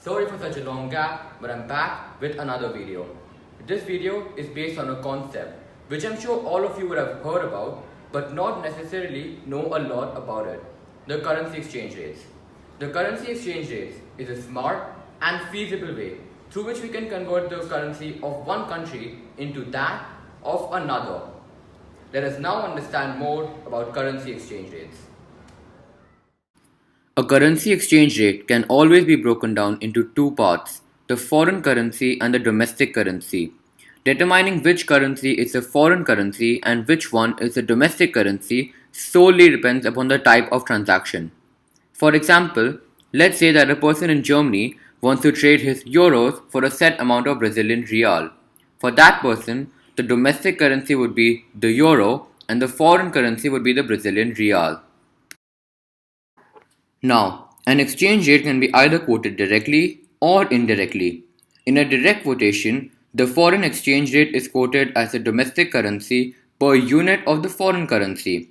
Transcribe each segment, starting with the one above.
Sorry for such a long gap, but I'm back with another video. This video is based on a concept which I'm sure all of you would have heard about, but not necessarily know a lot about it. The currency exchange rates. The currency exchange rates is a smart and feasible way through which we can convert the currency of one country into that of another. Let us now understand more about currency exchange rates. A currency exchange rate can always be broken down into two parts, the foreign currency and the domestic currency. Determining which currency is a foreign currency and which one is a domestic currency solely depends upon the type of transaction. For example, let's say that a person in Germany wants to trade his euros for a set amount of Brazilian real. For that person, the domestic currency would be the euro and the foreign currency would be the Brazilian real. Now, an exchange rate can be either quoted directly or indirectly. In a direct quotation, the foreign exchange rate is quoted as the domestic currency per unit of the foreign currency.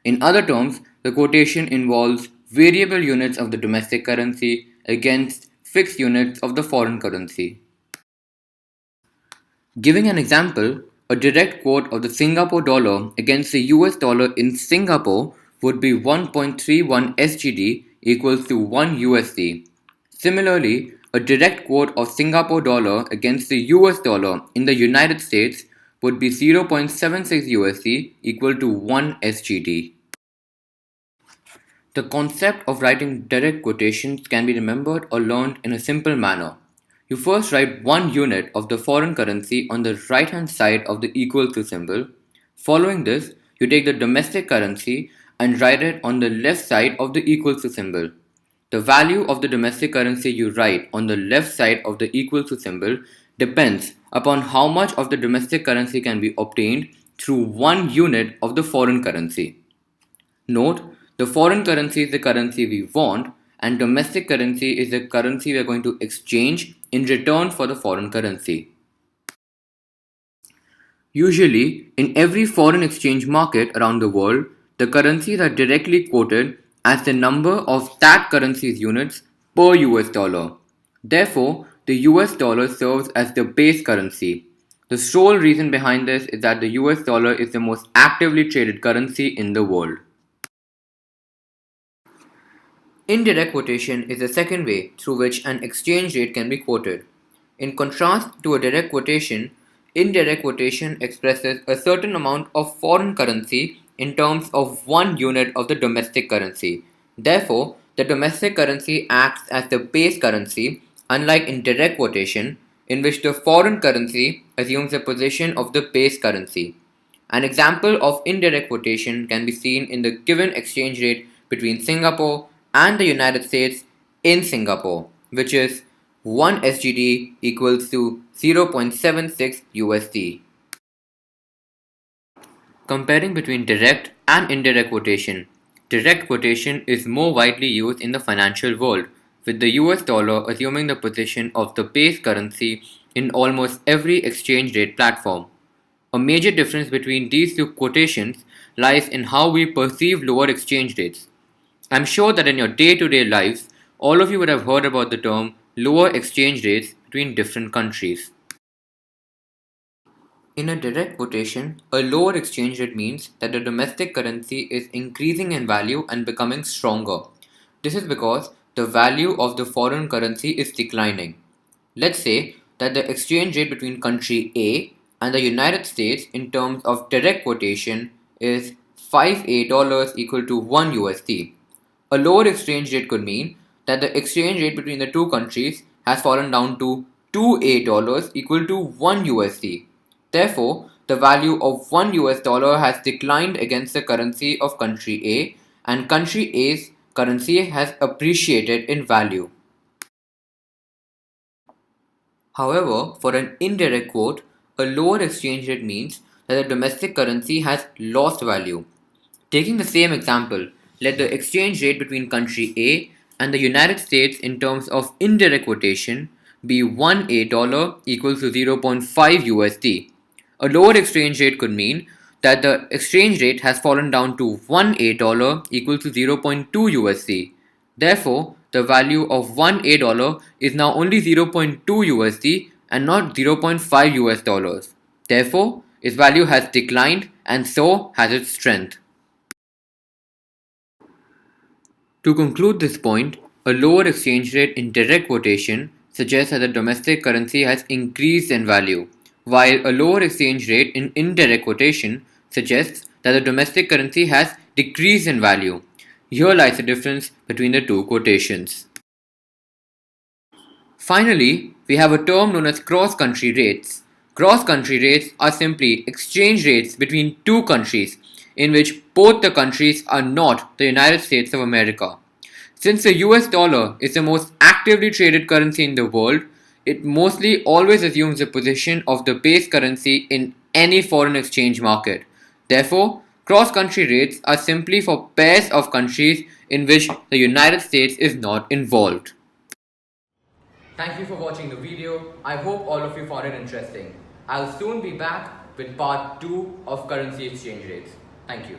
In other terms, the quotation involves variable units of the domestic currency against fixed units of the foreign currency. Giving an example, a direct quote of the Singapore dollar against the US dollar in Singapore would be 1.31 SGD equals to 1 USD. Similarly, a direct quote of Singapore dollar against the US dollar in the United States would be 0.76 USD equal to 1 SGD. The concept of writing direct quotations can be remembered or learned in a simple manner. You first write one unit of the foreign currency on the right hand side of the equal to symbol. Following this, you take the domestic currency and write it on the left side of the equal to symbol. The value of the domestic currency you write on the left side of the equal to symbol depends upon how much of the domestic currency can be obtained through one unit of the foreign currency. Note, the foreign currency is the currency we want and domestic currency is the currency we are going to exchange in return for the foreign currency. Usually, in every foreign exchange market around the world, the currencies are directly quoted as the number of that currency's units per US dollar. Therefore, the US dollar serves as the base currency. The sole reason behind this is that the US dollar is the most actively traded currency in the world. Indirect quotation is the second way through which an exchange rate can be quoted. In contrast to a direct quotation, indirect quotation expresses a certain amount of foreign currency in terms of one unit of the domestic currency. Therefore, the domestic currency acts as the base currency, unlike in direct quotation, in which the foreign currency assumes the position of the base currency. An example of indirect quotation can be seen in the given exchange rate between Singapore and the United States in Singapore, which is 1 SGD equals to 0.76 USD. Comparing between direct and indirect quotation. Direct quotation is more widely used in the financial world, with the US dollar assuming the position of the base currency in almost every exchange rate platform. A major difference between these two quotations lies in how we perceive lower exchange rates. I'm sure that in your day-to-day lives, all of you would have heard about the term lower exchange rates between different countries. In a direct quotation, a lower exchange rate means that the domestic currency is increasing in value and becoming stronger. This is because the value of the foreign currency is declining. Let's say that the exchange rate between country A and the United States in terms of direct quotation is 5 A dollars equal to 1 USD. A lower exchange rate could mean that the exchange rate between the two countries has fallen down to 2 A dollars equal to 1 USD. Therefore, the value of 1 US dollar has declined against the currency of country A and country A's currency has appreciated in value. However, for an indirect quote, a lower exchange rate means that the domestic currency has lost value. Taking the same example, let the exchange rate between country A and the United States in terms of indirect quotation be 1 A dollar equals to 0.5 USD. A lower exchange rate could mean that the exchange rate has fallen down to 1 A dollar equals to 0.2 USD. Therefore, the value of one $A is now only 0.2 USD and not 0.5 US dollars. Therefore, its value has declined and so has its strength. To conclude this point, a lower exchange rate in direct quotation suggests that the domestic currency has increased in value, while a lower exchange rate in indirect quotation suggests that the domestic currency has decreased in value. Here lies the difference between the two quotations. Finally, we have a term known as cross-country rates. Cross-country rates are simply exchange rates between two countries in which both the countries are not the United States of America. Since the US dollar is the most actively traded currency in the world, it mostly always assumes the position of the base currency in any foreign exchange market. Therefore, cross-country rates are simply for pairs of countries in which the United States is not involved. Thank you for watching the video. I hope all of you found it interesting. I'll soon be back with part 2 of currency exchange rates. Thank you.